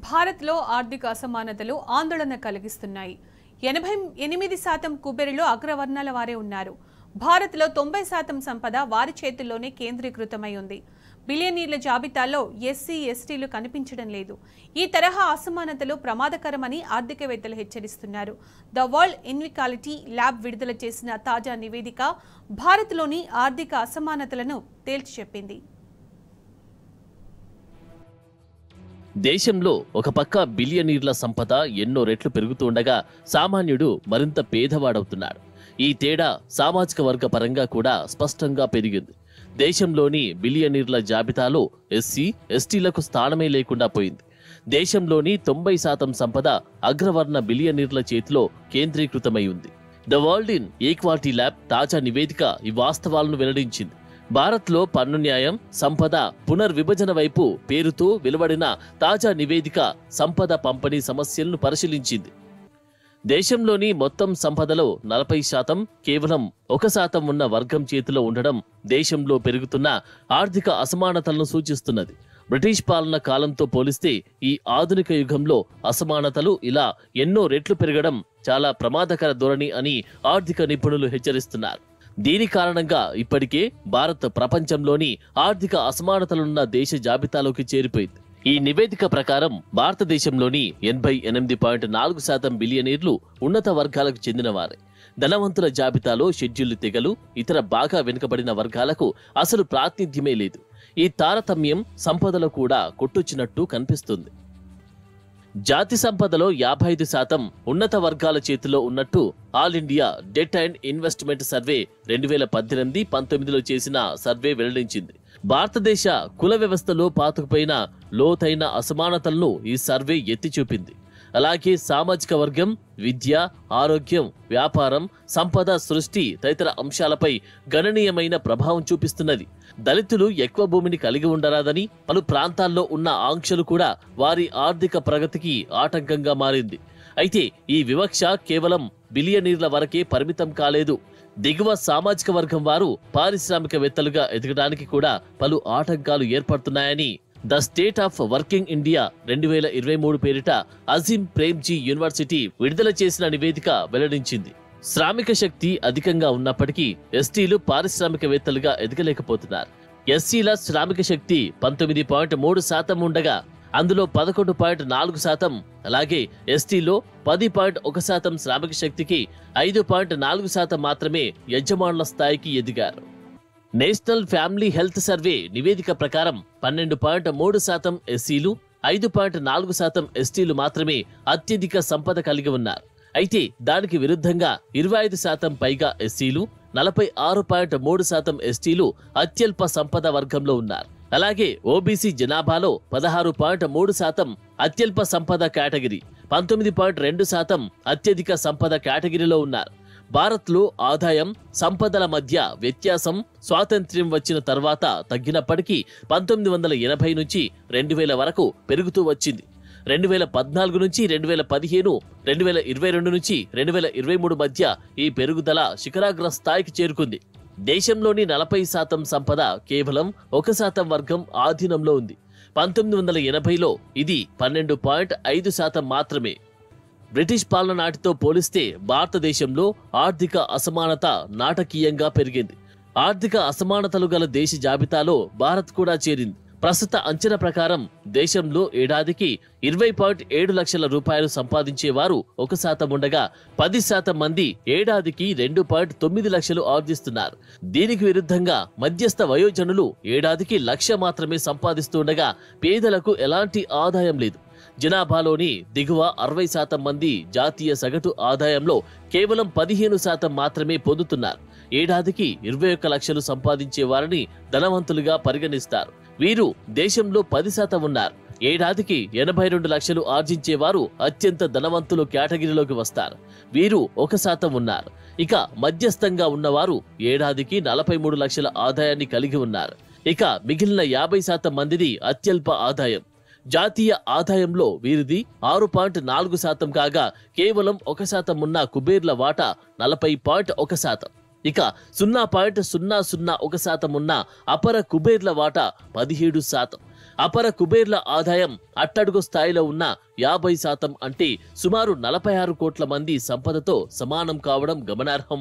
భారత్లో ఆర్థిక అసమానతలు ఆందోళన కలిగిస్తున్నాయి. 88% కుబేరులు అగ్రవర్ణాల వారే ఉన్నారు. భారత్లో 90% సంపద వారి చేతుల్లోనే కేంద్రీకృతమై ఉంది. బిలియనీర్ల జాబితాలో ఎస్సీ, ఎస్టీలు కనిపించడం లేదు. ఈ తరహా అసమానతలు ప్రమాదకరమని ఆర్థికవేత్తలు హెచ్చరిస్తున్నారు. ద వరల్డ్ ఇన్ఈక్వాలిటీ ల్యాబ్ విడుదల చేసిన తాజా నివేదిక భారత్లోని ఆర్థిక అసమానతలను తేల్చి చెప్పింది. దేశంలో ఒక పక్క బిలియనీర్ల సంపద ఎన్నో రెట్లు పెరుగుతుండగా సామాన్యుడు మరింత పేదవాడవుతున్నాడు. ఈ తేడా సామాజిక వర్గ పరంగా కూడా స్పష్టంగా పెరిగింది. దేశంలోని బిలియనీర్ల జాబితాలో ఎస్సీ, ఎస్టీలకు స్థానమే లేకుండా పోయింది. దేశంలోని 90% సంపద అగ్రవర్ణ బిలియనీర్ల చేతిలో కేంద్రీకృతమై ఉంది. The world in equality lab తాజా నివేదిక ఈ వాస్తవాలను వెల్లడించింది. భారత్లో పన్ను న్యాయం, సంపద పునర్విభజన వైపు పేరుతో వెలువడిన తాజా నివేదిక సంపద పంపిణీ సమస్యలను పరిశీలించింది. దేశంలోని మొత్తం సంపదలో 40% కేవలం 1% ఉన్న వర్గం చేతిలో ఉండడం దేశంలో పెరుగుతున్న ఆర్థిక అసమానతలను సూచిస్తున్నది. బ్రిటిష్ పాలన కాలంతో పోలిస్తే ఈ ఆధునిక యుగంలో అసమానతలు ఇలా ఎన్నో రెట్లు పెరగడం చాలా ప్రమాదకర ధోరణి అని ఆర్థిక నిపుణులు హెచ్చరిస్తున్నారు. దీని కారణంగా ఇప్పటికే భారత్ ప్రపంచంలోని ఆర్థిక అసమానతలున్న దేశ జాబితాలోకి చేరిపోయింది. ఈ నివేదిక ప్రకారం భారతదేశంలోని 88.4% బిలియనీర్లు ఉన్నత వర్గాలకు చెందినవారే. ధనవంతుల జాబితాలో షెడ్యూల్డ్ తెగలు, ఇతర బాగా వెనుకబడిన వర్గాలకు అసలు ప్రాతినిధ్యమే లేదు. ఈ తారతమ్యం సంపదలో కూడా కొట్టొచ్చినట్టు కనిపిస్తుంది. జాతి సంపదలో 55% ఉన్నత వర్గాల చేతిలో ఉన్నట్టు all India debt and investment survey 2018-19లో చేసిన సర్వే వెల్లడించింది. భారతదేశ కుల వ్యవస్థలో పాతుకుపోయిన లోతైన అసమానతలను ఈ సర్వే ఎత్తి చూపింది. అలాగే సామాజిక వర్గం, విద్య, ఆరోగ్యం, వ్యాపారం, సంపద సృష్టి తదితర అంశాలపై గణనీయమైన ప్రభావం చూపిస్తున్నది. దళితులు ఎక్కువ భూమిని కలిగి ఉండరాదని పలు ప్రాంతాల్లో ఉన్న ఆంక్షలు కూడా వారి ఆర్థిక ప్రగతికి ఆటంకంగా మారింది. అయితే ఈ వివక్ష కేవలం బిలియనీర్ల వరకే పరిమితం కాలేదు. దిగువ సామాజిక వర్గం వారు పారిశ్రామికవేత్తలుగా ఎదగడానికి కూడా పలు ఆటంకాలు ఏర్పడుతున్నాయని the state of working India 2023 పేరిట అజీం ప్రేమ్జీ యూనివర్సిటీ విడుదల చేసిన నివేదిక వెల్లడించింది. శ్రామిక శక్తి అధికంగా ఉన్నప్పటికీ ఎస్టీలు పారిశ్రామికవేత్తలుగా ఎదగలేకపోతున్నారు. ఎస్సీల శ్రామిక శక్తి 19.3% ఉండగా అందులో 11.4%, అలాగే ఎస్టీలో 10.1% శ్రామిక శక్తికి 5.4% మాత్రమే యజమానుల స్థాయికి ఎదిగారు. నేషనల్ ఫ్యామిలీ హెల్త్ సర్వే నివేదిక ప్రకారం 12.3% ఎస్సీలు, 5.4% ఎస్టీలు మాత్రమే అత్యధిక సంపద కలిగి ఉన్నారు. అయితే దానికి విరుద్ధంగా 25% పైగా ఎస్సీలు, 46.3% ఎస్టీలు అత్యల్ప సంపద వర్గంలో ఉన్నారు. అలాగే ఓబీసీ జనాభాలో 16.3% అత్యల్ప సంపద కేటగిరీ, 19.2% అత్యధిక సంపద కేటగిరీలో ఉన్నారు. భారత్లో ఆదాయం, సంపదల మధ్య వ్యత్యాసం స్వాతంత్ర్యం వచ్చిన తర్వాత తగ్గినప్పటికీ 1980 నుంచి 2000 వరకు పెరుగుతూ వచ్చింది. 2014 నుంచి 2015, 2022 నుంచి 2023 మధ్య ఈ పెరుగుదల శిఖరాగ్ర స్థాయికి చేరుకుంది. దేశంలోని 40% సంపద కేవలం 1% వర్గం ఆధీనంలో ఉంది. 1980లో ఇది 12.5% మాత్రమే. బ్రిటిష్ పాలన నాటితో పోలిస్తే భారతదేశంలో ఆర్థిక అసమానత నాటకీయంగా పెరిగింది. ఆర్థిక అసమానతలు గల దేశ జాబితాలో భారత్ కూడా చేరింది. ప్రస్తుత అంచనా ప్రకారం దేశంలో ఏడాదికి 20.7 లక్షల రూపాయలు సంపాదించేవారు 1% ఉండగా 10% మంది ఏడాదికి 2.9 లక్షలు ఆర్జిస్తున్నారు. దీనికి విరుద్ధంగా మధ్యస్థ వయోజనులు ఏడాదికి 1 లక్ష మాత్రమే సంపాదిస్తుండగా పేదలకు ఎలాంటి ఆదాయం లేదు. జనాభాలోని దిగువ 60% మంది జాతీయ సగటు ఆదాయంలో కేవలం 15% మాత్రమే పొందుతున్నారు. ఏడాదికి 21 లక్షలు సంపాదించే వారిని ధనవంతులుగా పరిగణిస్తారు. వీరు దేశంలో 10% ఉన్నారు. ఏడాదికి 82 లక్షలు ఆర్జించేవారు అత్యంత ధనవంతులు కేటగిరీలోకి వస్తారు. వీరు 1% ఉన్నారు. ఇక మధ్యస్థంగా ఉన్నవారు ఏడాదికి 43 లక్షల ఆదాయాన్ని కలిగి ఉన్నారు. ఇక మిగిలిన 50% మందిది అత్యల్ప ఆదాయం. జాతీయ ఆదాయంలో వీరిది 6.4% కాగా కేవలం 1% ఉన్న కుబేర్ల వాటా 40.1%. ఇక 0.001% ఉన్న అపర కుబేర్ల వాటా 17%. అపర కుబేర్ల ఆదాయం అట్టడుగు స్థాయిలో ఉన్న 50% అంటే సుమారు 46 కోట్ల మంది సంపదతో సమానం కావడం గమనార్హం.